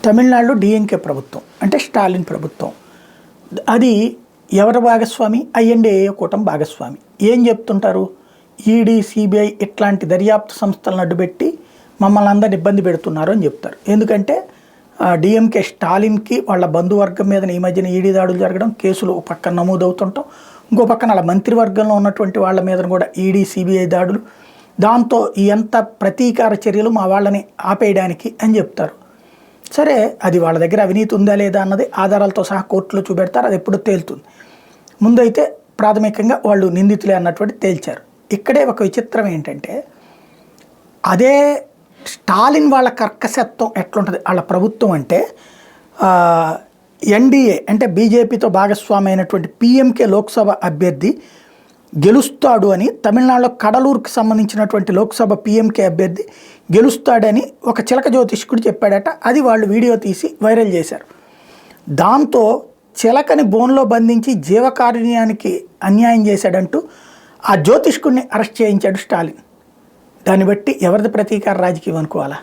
తమిళనాడులో డిఎంకే ప్రభుత్వం అంటే స్టాలిన్ ప్రభుత్వం. అది ఎవరి భాగస్వామి? ఐఎన్డిఏ కూటమి భాగస్వామి. ఏం చెప్తుంటారు? ఈడీ, సిబిఐ ఇట్లాంటి దర్యాప్తు సంస్థలను అడ్డుపెట్టి మమ్మల్ని అందరిని ఇబ్బంది పెడుతున్నారు అని చెప్తారు. ఎందుకంటే డిఎంకే స్టాలిన్కి వాళ్ళ బంధువర్గం మీద ఈ మధ్యన ఈడీ దాడులు జరగడం, కేసులు ఒక పక్కన నమోదవుతుంటాం, ఇంకో పక్కన వాళ్ళ మంత్రివర్గంలో ఉన్నటువంటి వాళ్ళ మీద కూడా ఈడీ, సిబిఐ దాడులు. దాంతో ఎంత ప్రతీకార చర్యలు మా వాళ్ళని ఆపేయడానికి అని చెప్తారు. సరే, అది వాళ్ళ దగ్గర అవినీతి ఉందా లేదా అన్నది ఆధారాలతో సహా కోర్టులో చూపెడతారు. అది ఎప్పుడు తేలుతుంది. ముందైతే ప్రాథమికంగా వాళ్ళు నిందితులే అన్నటువంటి తేల్చారు. ఇక్కడే ఒక విచిత్రం ఏంటంటే, అదే స్టాలిన్ వాళ్ళ కర్కశత్వం ఎట్లుంటుంది వాళ్ళ ప్రభుత్వం అంటే, ఎన్డీఏ అంటే బీజేపీతో భాగస్వామి అయినటువంటి పిఎంకే లోక్సభ అభ్యర్థి గెలుస్తాడు అని, తమిళనాడులో కడలూరుకి సంబంధించినటువంటి లోక్సభ పిఎంకే అభ్యర్థి గెలుస్తాడని ఒక చిలక జ్యోతిష్కుడు చెప్పాడట. అది వాళ్ళు వీడియో తీసి వైరల్ చేశారు. దాంతో చిలకని బోన్లో బంధించి జీవకారుణ్యానికి అన్యాయం చేశాడంటూ ఆ జ్యోతిష్కుడిని అరెస్ట్ చేయించాడు స్టాలిన్. దాన్ని బట్టి ఎవరిది ప్రతీకార రాజకీయం అనుకోవాలా?